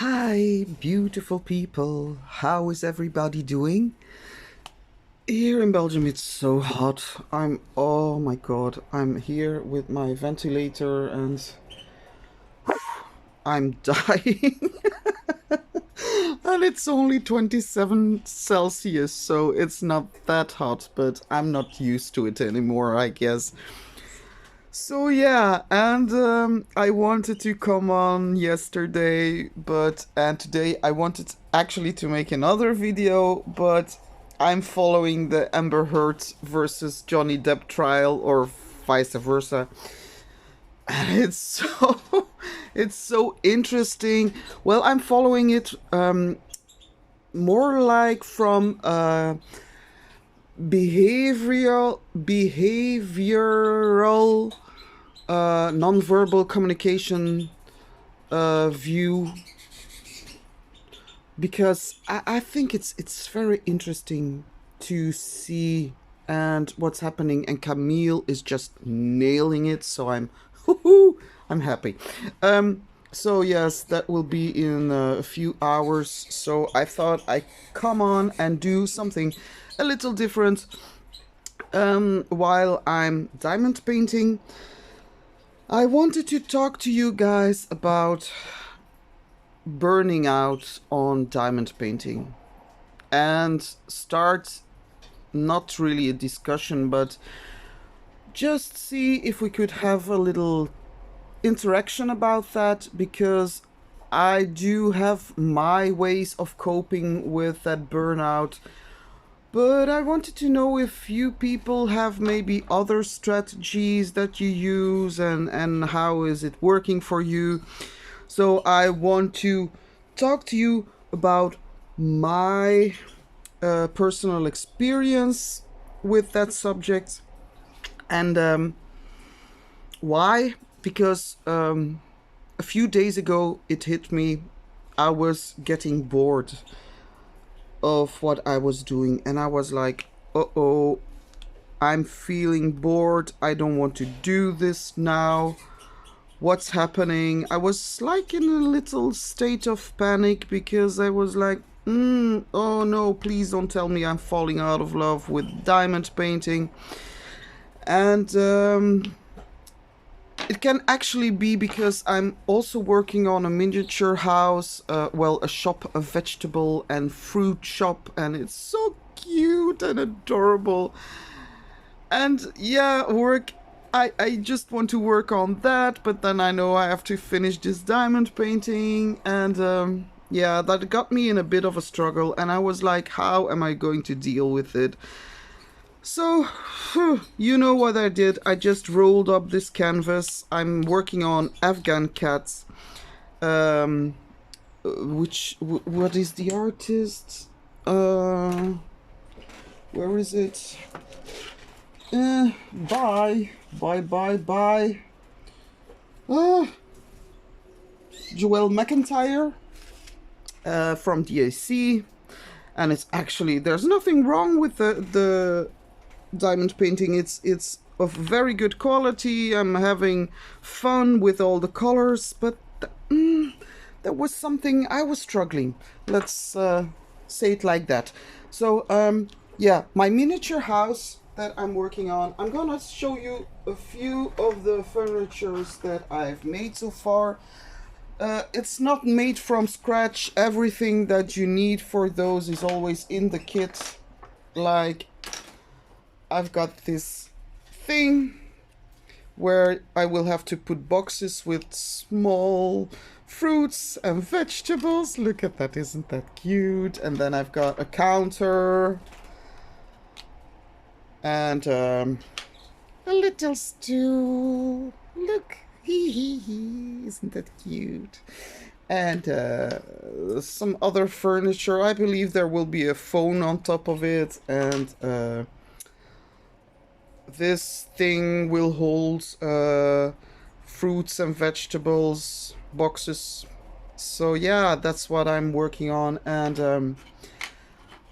Hi, beautiful people. How is everybody doing? Here in Belgium, it's so hot. Oh my god, I'm here with my ventilator and I'm dying. And it's only 27 Celsius, so it's not that hot, but I'm not used to it anymore, I guess. So yeah, and I wanted to come on yesterday, and today I wanted actually to make another video, but I'm following the Amber Heard versus Johnny Depp trial, or vice versa, and it's so it's so interesting. Well, I'm following it more like from behavioral nonverbal communication view, because I think it's very interesting to see and what's happening, and Camille is just nailing it, so I'm happy. So yes, that will be in a few hours, so I thought I come on and do something a little different while I'm diamond painting. I wanted to talk to you guys about burning out on diamond painting and start not really a discussion, but just see if we could have a little interaction about that, because I do have my ways of coping with that burnout. But I wanted to know if you people have maybe other strategies that you use, and how is it working for you. So I want to talk to you about my personal experience with that subject. And why? Because a few days ago it hit me. I was getting bored of what I was doing, and I was like, uh-oh, I'm feeling bored. I don't want to do this now. What's happening? I was like in a little state of panic, because I was like, oh no, please don't tell me I'm falling out of love with diamond painting. And it can actually be because I'm also working on a miniature house, a shop, a vegetable and fruit shop, and it's so cute and adorable. And yeah, I just want to work on that, but then I know I have to finish this diamond painting, and yeah, that got me in a bit of a struggle, and I was like, how am I going to deal with it? So, you know what I did? I just rolled up this canvas. I'm working on Afghan cats. What is the artist? Where is it? Bye. Joelle McIntyre from DAC. And it's actually, there's nothing wrong with the diamond painting. It's of very good quality. I'm having fun with all the colors, but there was something I was struggling. Let's say it like that. So yeah, my miniature house that I'm working on. I'm gonna show you a few of the furnitures that I've made so far. It's not made from scratch. Everything that you need for those is always in the kit. Like, I've got this thing where I will have to put boxes with small fruits and vegetables. Look at that, isn't that cute? And then I've got a counter and a little stool. Look, isn't that cute? And some other furniture. I believe there will be a phone on top of it, and this thing will hold fruits and vegetables boxes. So yeah, that's what I'm working on, and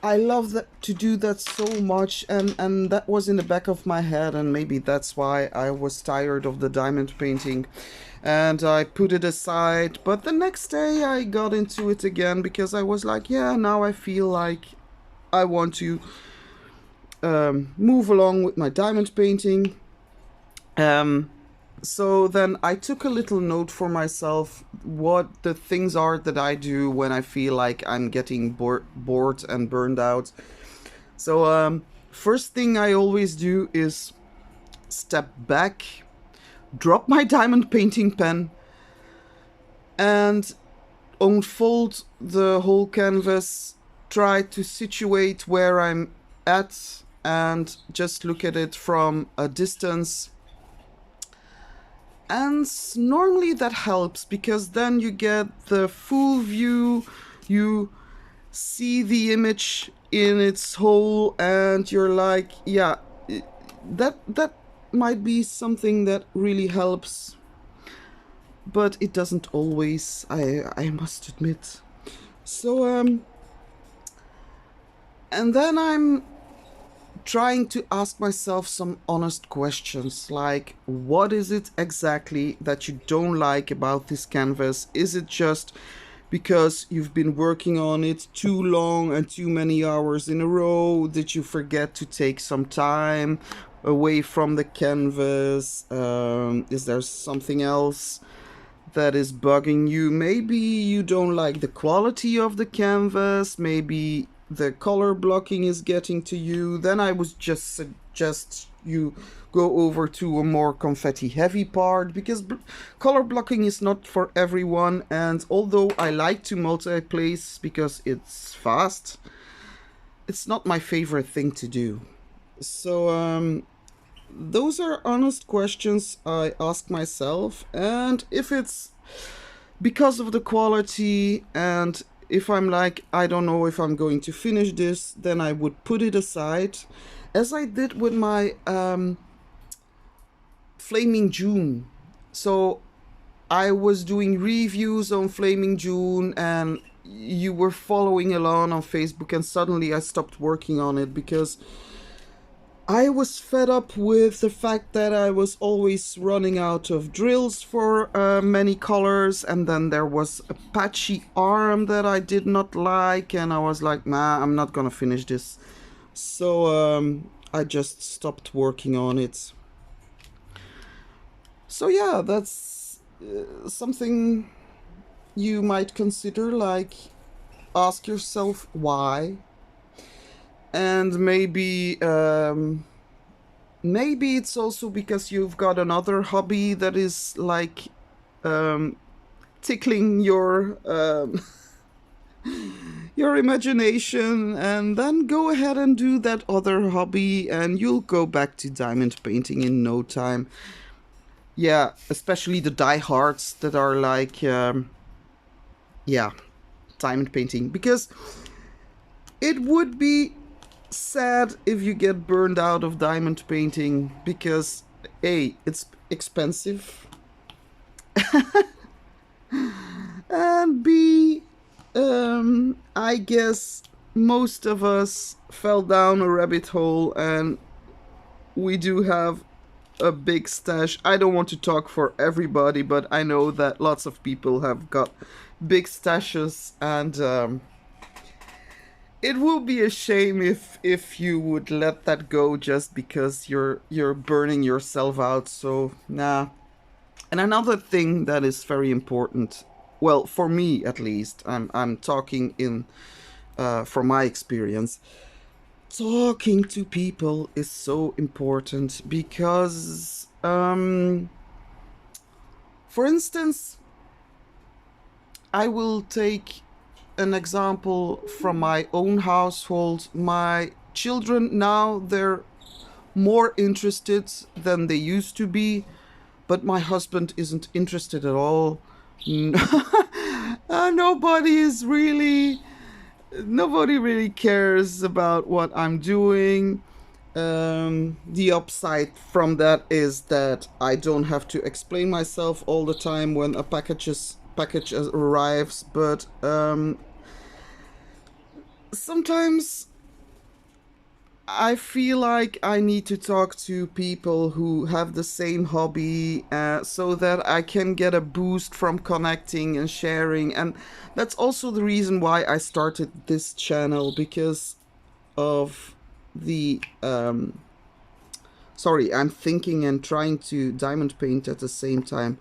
I love to do that so much, and that was in the back of my head, and maybe that's why I was tired of the diamond painting. and I put it aside. But the next day I got into it again because I was like, yeah, now I feel like I want to move along with my diamond painting. So then I took a little note for myself what the things are that I do when I feel like I'm getting bored and burned out. So first thing I always do is step back, drop my diamond painting pen, and unfold the whole canvas, try to situate where I'm at, and just look at it from a distance. And normally that helps because then you get the full view, you see the image in its whole, and you're like, yeah, that might be something that really helps, but it doesn't always, I must admit. So and then I'm trying to ask myself some honest questions, like, what is it exactly that you don't like about this canvas? Is it just because you've been working on it too long and too many hours in a row? Did you forget to take some time away from the canvas? Is there something else that is bugging you? Maybe you don't like the quality of the canvas, maybe the color blocking is getting to you. Then I would just suggest you go over to a more confetti heavy part, because color blocking is not for everyone, and although I like to multi-place because it's fast, it's not my favorite thing to do. So those are honest questions I ask myself, and if it's because of the quality, and if I'm like, I don't know if I'm going to finish this, then I would put it aside, as I did with my Flaming June. So I was doing reviews on Flaming June, and you were following along on Facebook, and suddenly I stopped working on it because I was fed up with the fact that I was always running out of drills for many colors, and then there was a patchy arm that I did not like, and I was like, nah, I'm not gonna finish this. So I just stopped working on it. So yeah, that's something you might consider, like, ask yourself why. And maybe maybe it's also because you've got another hobby that is like tickling your your imagination, and then go ahead and do that other hobby and you'll go back to diamond painting in no time. Yeah, especially the diehards that are like yeah, diamond painting, because it would be sad if you get burned out of diamond painting, because A, it's expensive, and B, I guess most of us fell down a rabbit hole, and we do have a big stash. I don't want to talk for everybody, but I know that lots of people have got big stashes, and it will be a shame if you would let that go just because you're burning yourself out. So nah. And another thing that is very important, well, for me at least, I'm talking in from my experience. Talking to people is so important because, for instance, I will take an example from my own household. My children now, they're more interested than they used to be, but my husband isn't interested at all. Nobody is really, nobody really cares about what I'm doing. The upside from that is that I don't have to explain myself all the time when a package arrives, but sometimes I feel like I need to talk to people who have the same hobby, so that I can get a boost from connecting and sharing. And that's also the reason why I started this channel, because of the sorry, I'm thinking and trying to diamond paint at the same time.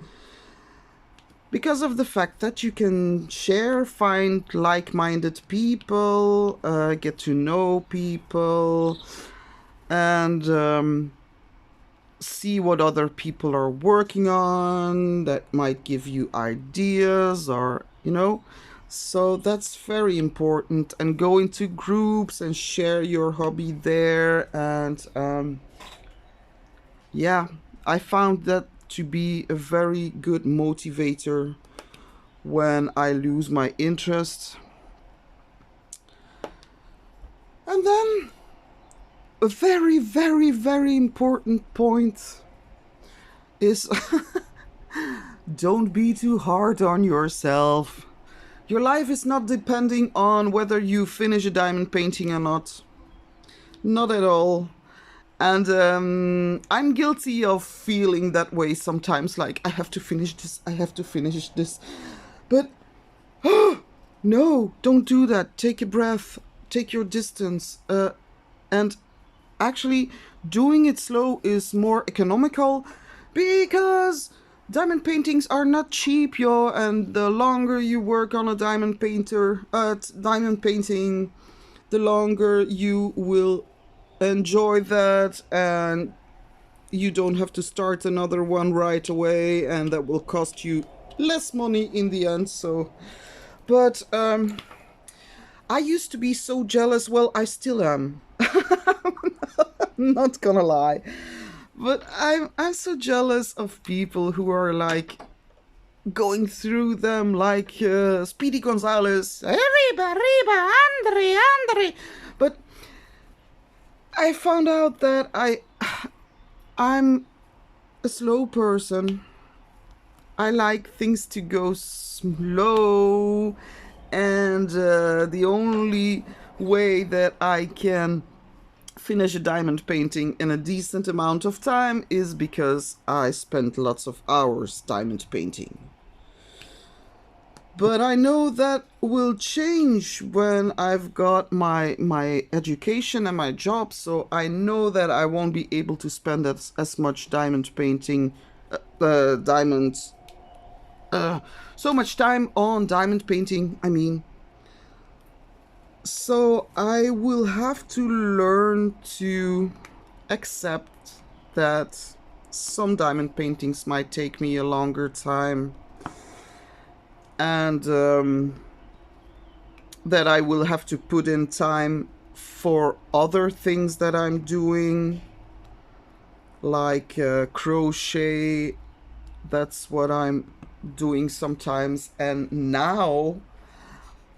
Because of the fact that you can share, find like-minded people, get to know people, and see what other people are working on that might give you ideas, or, you know. So that's very important. And go into groups and share your hobby there. And yeah, I found that to be a very good motivator when I lose my interest. And then a very, very, very important point is don't be too hard on yourself. Your life is not depending on whether you finish a diamond painting or not. Not at all. And I'm guilty of feeling that way sometimes, like, I have to finish this, I have to finish this. But no, don't do that. Take a breath, take your distance. And actually, doing it slow is more economical, because diamond paintings are not cheap, yo. And the longer you work on a diamond painting, the longer you will enjoy that, and you don't have to start another one right away, and that will cost you less money in the end. So, but I used to be so jealous. Well, I still am. Not gonna lie, but I'm so jealous of people who are like going through them like Speedy Gonzales. Arriba, arriba, Andre, Andre. But I found out that I'm a slow person. I like things to go slow, and the only way that I can finish a diamond painting in a decent amount of time is because I spent lots of hours diamond painting. But I know that will change when I've got my education and my job, so I know that I won't be able to spend as much diamond painting, diamonds, so much time on diamond painting, I mean. So I will have to learn to accept that some diamond paintings might take me a longer time, and that I will have to put in time for other things that I'm doing, like crochet. That's what I'm doing sometimes. And now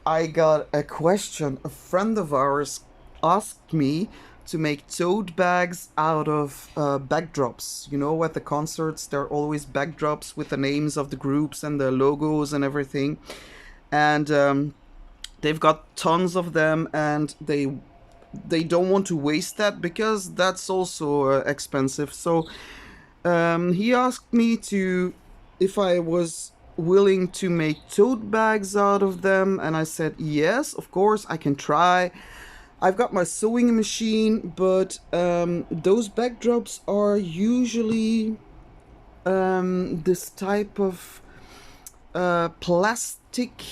I got a question. A friend of ours asked me to make tote bags out of backdrops. You know, at the concerts, there are always backdrops with the names of the groups and the logos and everything. And they've got tons of them, and they don't want to waste that, because that's also expensive. So he asked me if I was willing to make tote bags out of them, and I said yes, of course, I can try. I've got my sewing machine, but those backdrops are usually this type of plastic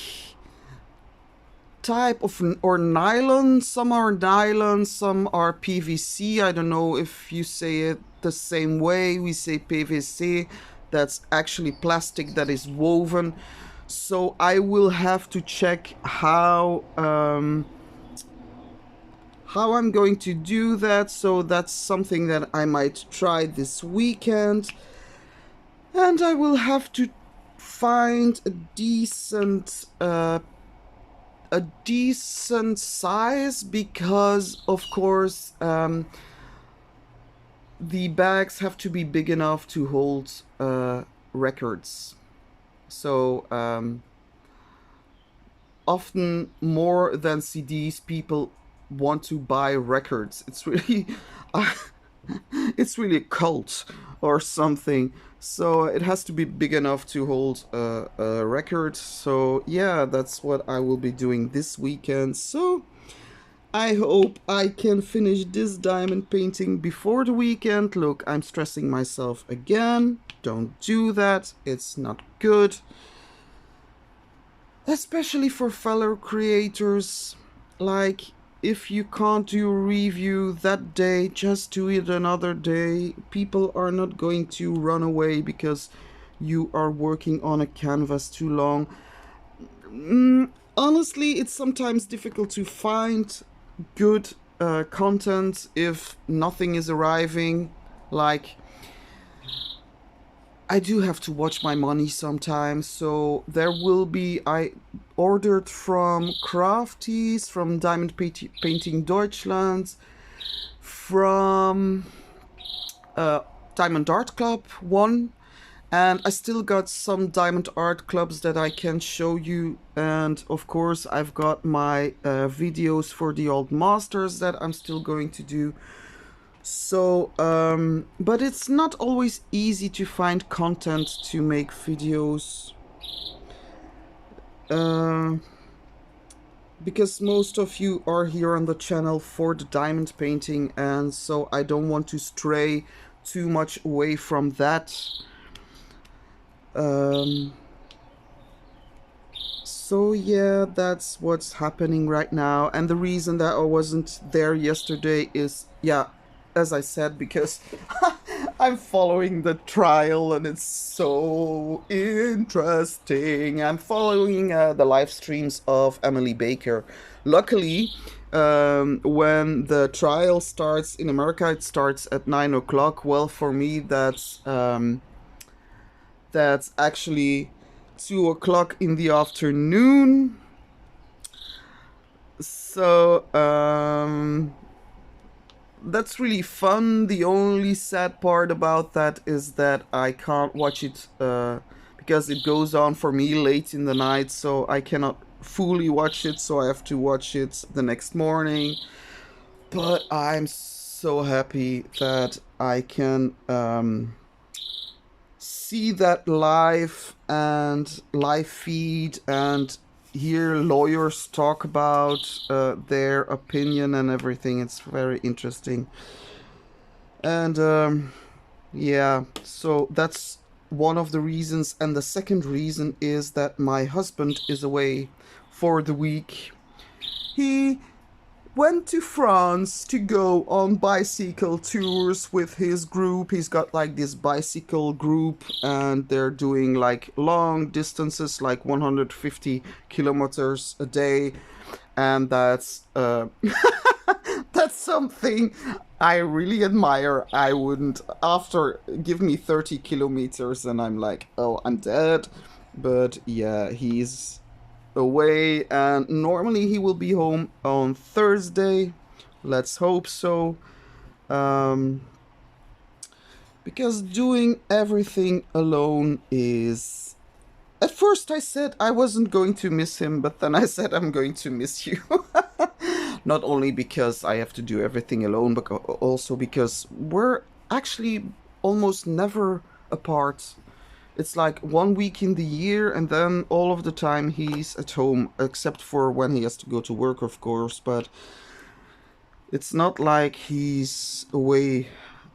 type of, or nylon. Some are nylon, some are PVC. I don't know if you say it the same way. We say PVC. That's actually plastic that is woven. So I will have to check how I'm going to do that. So that's something that I might try this weekend. And I will have to find a decent size, because of course the bags have to be big enough to hold records. So often more than CDs, people want to buy records. It's really it's really a cult or something. So it has to be big enough to hold a record. So yeah, that's what I will be doing this weekend. So I hope I can finish this diamond painting before the weekend. Look, I'm stressing myself again. Don't do that. It's not good. Especially for fellow creators. Like, if you can't do a review that day, just do it another day. People are not going to run away because you are working on a canvas too long. Honestly, it's sometimes difficult to find good content if nothing is arriving. Like, I do have to watch my money sometimes, so there will be. I ordered from Crafties, from Painting Deutschland, from uh, Diamond Art Club one, and I still got some Diamond Art Clubs that I can show you. And of course, I've got my videos for the old masters that I'm still going to do. So, but it's not always easy to find content to make videos. Because most of you are here on the channel for the diamond painting, and so I don't want to stray too much away from that. So yeah, that's what's happening right now. And the reason that I wasn't there yesterday is, yeah, as I said, because I'm following the trial and it's so interesting. I'm following the live streams of Emily Baker. Luckily, when the trial starts in America, it starts at 9 o'clock. Well, for me, that's actually 2 o'clock in the afternoon. So, that's really fun. The only sad part about that is that I can't watch it because it goes on for me late in the night, so I cannot fully watch it, so I have to watch it the next morning. But I'm so happy that I can see that live and live feed and hear lawyers talk about their opinion and everything. It's very interesting. And yeah, so that's one of the reasons. And the second reason is that my husband is away for the week. He went to France to go on bicycle tours with his group. He's got like this bicycle group, and they're doing like long distances, like 150 kilometers a day. And that's that's something I really admire. I wouldn't, after give me 30 kilometers and I'm like, oh, I'm dead. But yeah, he's away, and normally he will be home on Thursday. Let's hope so. Because doing everything alone is... At first I said I wasn't going to miss him, but then I said I'm going to miss you. Not only because I have to do everything alone, but also because we're actually almost never apart. It's like 1 week in the year, and then all of the time he's at home, except for when he has to go to work, of course. But it's not like he's away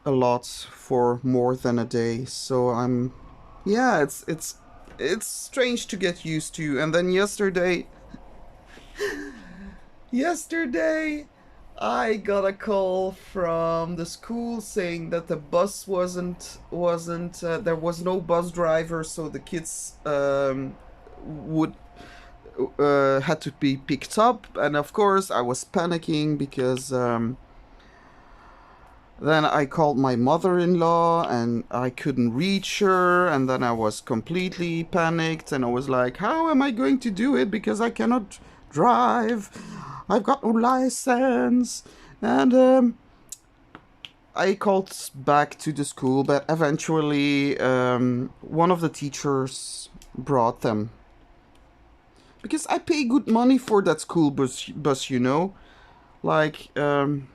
a lot for more than a day. So yeah, it's strange to get used to. And then yesterday I got a call from the school saying that the bus wasn't there was no bus driver, so the kids would had to be picked up. And of course I was panicking because then I called my mother-in-law and I couldn't reach her, and then I was completely panicked and I was like, how am I going to do it, because I cannot drive, I've got no license. And I called back to the school, but eventually one of the teachers brought them, because I pay good money for that school bus, you know. Like, I'm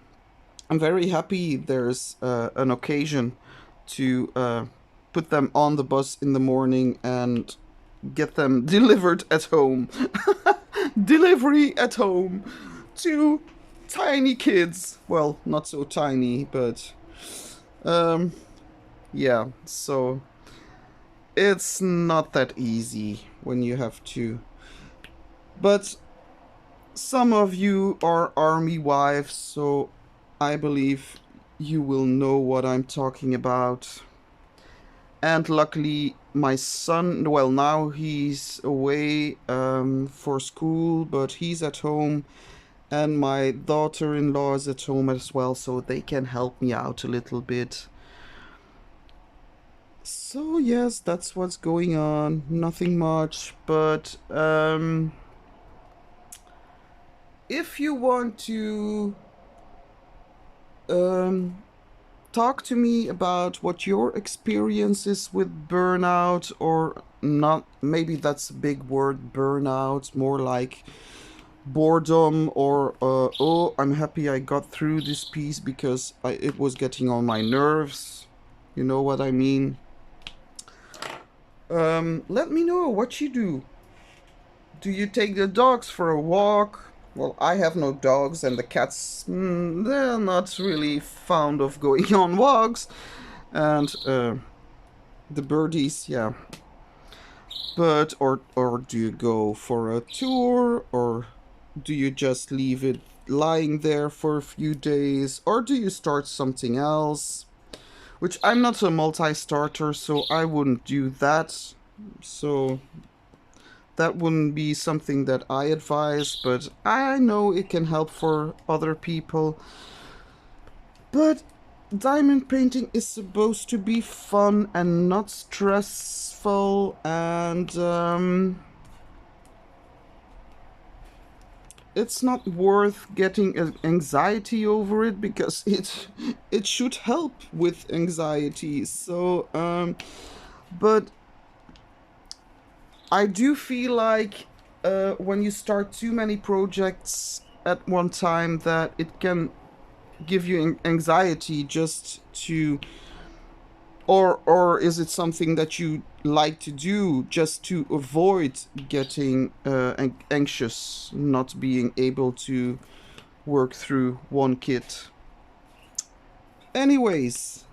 very happy there's an occasion to put them on the bus in the morning and get them delivered at home. Delivery at home to tiny kids. Well, not so tiny, but um, yeah. So it's not that easy when you have to. But some of you are army wives, so I believe you will know what I'm talking about. And luckily, my son, well, now he's away for school, but he's at home, and my daughter-in-law is at home as well, so they can help me out a little bit. So yes, that's what's going on. Nothing much, but if you want to um, talk to me about what your experience is with burnout, or not, maybe that's a big word, burnout, more like boredom, or oh, I'm happy I got through this piece because it was getting on my nerves. You know what I mean? Let me know what you do. Do you take the dogs for a walk? Well, I have no dogs, and the cats, they're not really fond of going on walks. And the birdies, yeah. But, or do you go for a tour, or do you just leave it lying there for a few days, or do you start something else? Which, I'm not a multi-starter, so I wouldn't do that. So that wouldn't be something that I advise, but I know it can help for other people. But diamond painting is supposed to be fun and not stressful, and it's not worth getting anxiety over it, because it should help with anxiety. So but I do feel like when you start too many projects at one time, that it can give you anxiety just to, or is it something that you like to do just to avoid getting anxious, not being able to work through one kit? Anyways,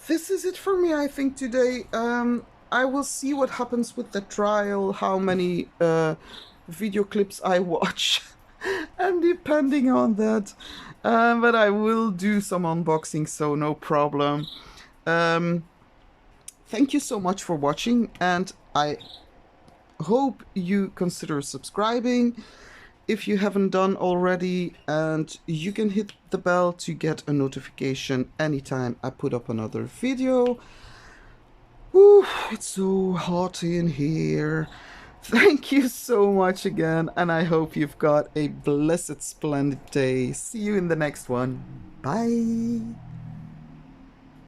this is it for me, I think, today. I will see what happens with the trial, how many video clips I watch, and depending on that, but I will do some unboxing, so no problem. Thank you so much for watching, and I hope you consider subscribing if you haven't done already, and you can hit the bell to get a notification anytime I put up another video. Ooh, it's so hot in here. Thank you so much again, and I hope you've got a blessed, splendid day. See you in the next one. Bye.